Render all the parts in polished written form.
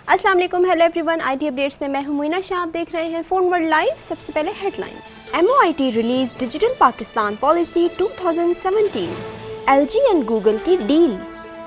अस्सलाम वालेकुम, hello everyone. IT updates में मैं हूं मुइना शाह। आप देख रहे हैं फोन वर्ल्ड लाइव। सबसे पहले headlines. MOIT release digital Pakistan policy 2017। LG and Google की डील।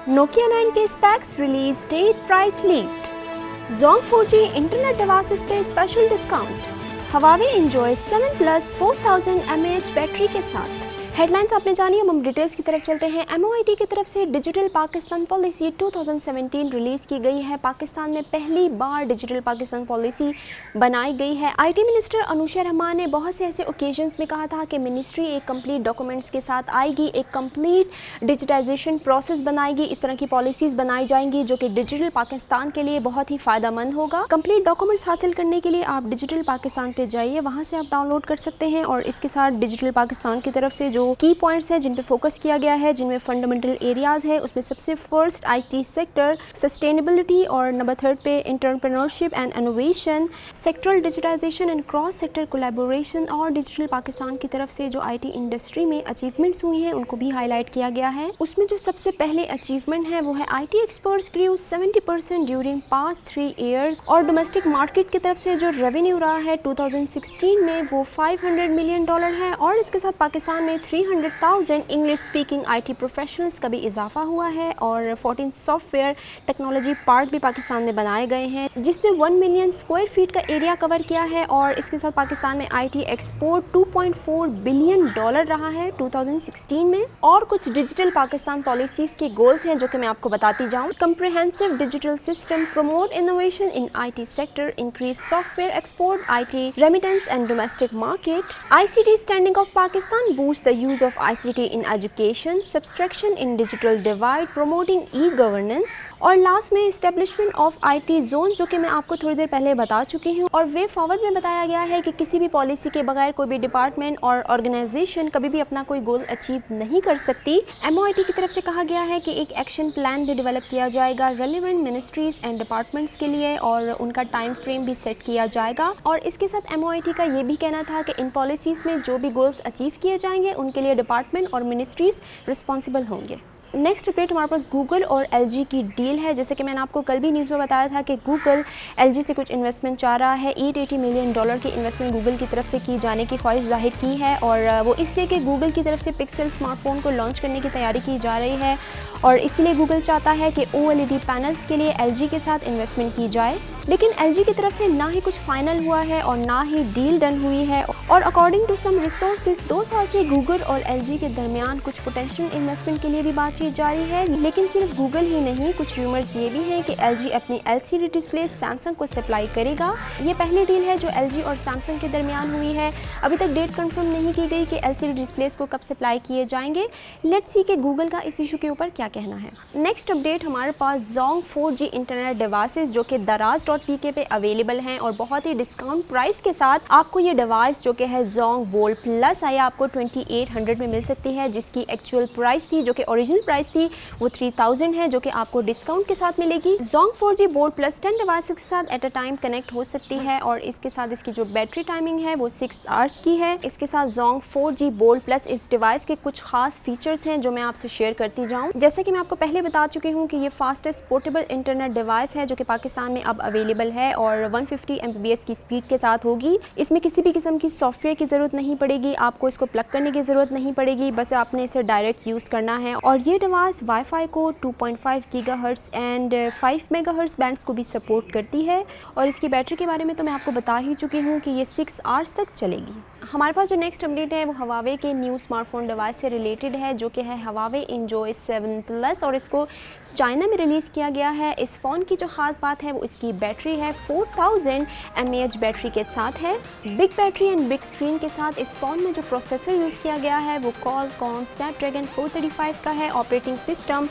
नोकिया 9 के specs release date, price leaked. Zong 4G internet devices पे special discount. Huawei enjoy 7+ 4000 mAh battery के साथ। हेडलाइंस आपने जानी, हम डिटेल्स की तरफ चलते हैं। MOIT की तरफ से डिजिटल पाकिस्तान पॉलिसी 2017 रिलीज़ की गई है। पाकिस्तान में पहली बार डिजिटल पाकिस्तान पॉलिसी बनाई गई है। IT मिनिस्टर अनुशा रहमान ने बहुत से ऐसे ओकेजन्स में कहा था कि मिनिस्ट्री एक कंप्लीट डॉक्यूमेंट्स के साथ आएगी, एक कंप्लीट डिजिटाइजेशन प्रोसेस बनाएगी। इस तरह की पॉलिसीज़ बनाई जाएंगी जो कि डिजिटल पाकिस्तान के लिए बहुत ही फ़ायदेमंद होगा। कंप्लीट डॉक्यूमेंट्स हासिल करने के लिए आप डिजिटल पाकिस्तान पे जाइए, वहाँ से आप डाउनलोड कर सकते हैं। और इसके साथ डिजिटल पाकिस्तान की तरफ से जो की पॉइंट्स हैं जिन पे फोकस किया गया है, जिनमें फंडामेंटल एरियाज है, उसमें सबसे फर्स्ट IT सेक्टर, सस्टेनेबिलिटी, और नंबर 3 पे entrepreneurship and innovation, sectoral digitization and cross sector collaboration, और डिजिटल पाकिस्तान की तरफ से जो IT इंडस्ट्री में अचीवमेंट्स हुई हैं उनको भी हाईलाइट किया गया है। उसमें जो सबसे पहले अचीवमेंट है वो है IT experts grew 70% during past 3 years. और डोमेस्टिक मार्केट की तरफ से जो रेवेन्यू रहा है 2016 में वो $500 मिलियन है। और इसके साथ पाकिस्तान में 300,000 इंग्लिश स्पीकिंग IT प्रोफेशनल्स का भी इजाफा हुआ है। और 14 सॉफ्टवेयर टेक्नोलॉजी पार्क भी पाकिस्तान में बनाए गए हैं जिसने 1 मिलियन स्क्वायर फीट का एरिया कवर किया है। और इसके साथ पाकिस्तान में IT एक्सपोर्ट $2.4 बिलियन रहा है 2016 में। और कुछ डिजिटल पाकिस्तान पॉलिसीज के गोल्स हैं जो कि मैं आपको बताती जाऊँ। Comprehensive digital system, promote innovation in IT sector, increase software export, IT remittance and domestic market, ICT standing of Pakistan, boost the use of ICT in education, subtraction in digital divide, promoting e-governance, और last में establishment of IT zone जो कि मैं आपको थोड़ी देर पहले बता चुकी हूँ। और वे फॉरवर्ड में बताया गया है कि किसी भी पॉलिसी के बगैर कोई भी डिपार्टमेंट और ऑर्गेनाइजेशन कभी भी अपना कोई गोल अचीव नहीं कर सकती। MOIT की तरफ से कहा गया है कि एक एक्शन प्लान भी डेवलप किया जाएगा रेलिवेंट मिनिस्ट्रीज एंड डिपार्टमेंट्स के लिए, और उनका टाइम फ्रेम भी सेट किया जाएगा। और इसके साथ MOIT का ये भी कहना था कि इन पॉलिसीज़ में जो भी गोल्स अचीव किए जाएंगे उनके लिए डिपार्टमेंट और मिनिस्ट्रीज रिस्पॉन्सिबल होंगे। नेक्स्ट अपडेट हमारे पास गूगल और LG की डील है। जैसे कि मैंने आपको कल भी न्यूज़ में बताया था कि गूगल LG से कुछ इन्वेस्टमेंट चाह रहा है। $880 मिलियन की इन्वेस्टमेंट गूगल की तरफ से की जाने की ख्वाहिश जाहिर की है। और वो इसलिए कि गूगल की तरफ से पिक्सल स्मार्टफोन को लॉन्च करने की तैयारी की जा रही है, और इसीलिए गूगल चाहता है कि OLED पैनल्स के लिए LG के साथ इन्वेस्टमेंट की जाए। लेकिन LG की तरफ से ना ही कुछ फाइनल हुआ है और ना ही डील डन हुई है। और अकॉर्डिंग टू सम रिसोर्सेज 2 साल से गूगल और LG के दरमियान कुछ पोटेंशियल इन्वेस्टमेंट के लिए भी बातचीत जारी है। लेकिन सिर्फ गूगल ही नहीं, कुछ रूमर्स ये भी हैं कि LG अपनी LCD डिस्प्ले सैमसंग को सप्लाई करेगा। ये पहली डील है जो LG और सैमसंग के दरमियान हुई है। अभी तक डेट कंफर्म नहीं की गई कि LCD डिस्प्लेस को कब सप्लाई किए जाएंगे। लेट्स सी कि गूगल का इस इशू के ऊपर क्या कहना है। नेक्स्ट अपडेट हमारे पास जोंग 4G इंटरनेट डिवाइसेस जो कि daraz.pk पे अवेलेबल हैं और बहुत ही डिस्काउंट प्राइस के साथ आपको ये डिवाइस जो कि है जोंग बोल्ड प्लस आई आपको 2800 में मिल सकती है, जिसकी एक्चुअल प्राइस थी जो कि ओरिजिनल प्राइस थी वो 3000 है, जो कि आपको डिस्काउंट के साथ मिलेगी। Jong 4G bold plus 10 devices के साथ एट अ टाइम कनेक्ट हो सकती है, और इसके साथ इसकी जो बैटरी टाइमिंग है वो 6 आवर्स की है। इसके साथ जोंग 4G बोल्ड प्लस इस डिवाइस के कुछ खास फीचर्स हैं जो मैं आपसे शेयर करती जाऊँ। जैसे कि मैं आपको पहले बता चुकी हूँ कि ये फास्टेस्ट पोर्टेबल इंटरनेट डिवाइस है जो कि पाकिस्तान में अब अवेलेबल है और 150 Mbps की स्पीड के साथ होगी। इसमें किसी भी किस्म की सॉफ्टवेयर की ज़रूरत नहीं पड़ेगी, आपको इसको प्लग करने की ज़रूरत नहीं पड़ेगी, बस आपने इसे डायरेक्ट यूज़ करना है। और ये डिवाइस वाईफाई को 2.5 GHz एंड 5 MHz बैंड्स को भी सपोर्ट करती है। और इसकी बैटरी के बारे में तो मैं आपको बता ही चुकी हूँ कि ये 6 आवर्स तक चलेगी। हमारे पास जो नेक्स्ट अपडेट है वो Huawei के न्यू स्मार्टफोन डिवाइस से रिलेटेड है जो कि है Huawei एंजॉय 7+, और इसको चाइना में रिलीज़ किया गया है। इस फ़ोन की जो ख़ास बात है वो इसकी बैटरी है, 4000 mAh बैटरी के साथ है। Big battery and big screen के साथ इस फ़ोन में जो प्रोसेसर यूज़ किया गया है वो Qualcomm Snapdragon 435 का है। ऑपरेटिंग सिस्टम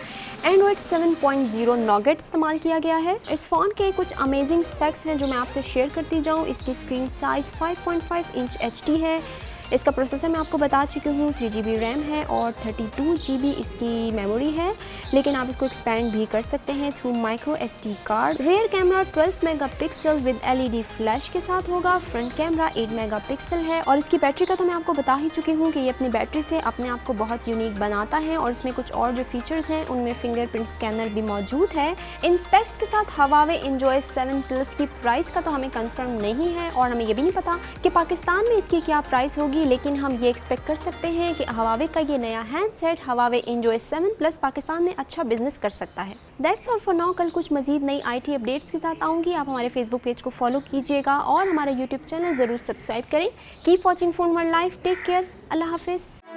Android 7.0 नॉगेट इस्तेमाल किया गया है। इस फ़ोन के कुछ अमेजिंग स्पेक्स हैं जो मैं आपसे शेयर करती जाऊँ। इसकी स्क्रीन साइज़ 5.5 इंच HD है। इसका प्रोसेसर मैं आपको बता चुकी हूँ 3GB रैम है और 32GB इसकी मेमोरी है, लेकिन आप इसको एक्सपेंड भी कर सकते हैं through micro SD card. Rear camera 12 megapixel with LED flash के साथ होगा। फ्रंट कैमरा 8 मेगापिक्सल है और इसकी बैटरी का तो मैं आपको बता ही चुकी हूँ कि ये अपनी बैटरी से अपने आप को बहुत यूनिक बनाता है और इसमें कुछ और जो फीचर्स हैं उनमें फिंगरप्रिंट स्कैनर भी मौजूद है। इन स्पेक्स के साथ Huawei Enjoy 7 Plus की प्राइस का तो हमें कंफर्म नहीं है और हमें ये भी नहीं पता कि पाकिस्तान में इसकी क्या प्राइस होगी, लेकिन हम ये एक्सपेक्ट कर सकते हैं कि Huawei का ये नया handset Huawei Enjoy 7 Plus Pakistan में अच्छा बिजनेस कर सकता है। That's all for now. कल कुछ मजीद नई IT अपडेट्स के साथ आऊँगी। आप हमारे फेसबुक पेज को फॉलो कीजिएगा और हमारा यूट्यूब चैनल ज़रूर सब्सक्राइब करें। Keep watching phone world live. Take care. अल्लाह हाफिज़।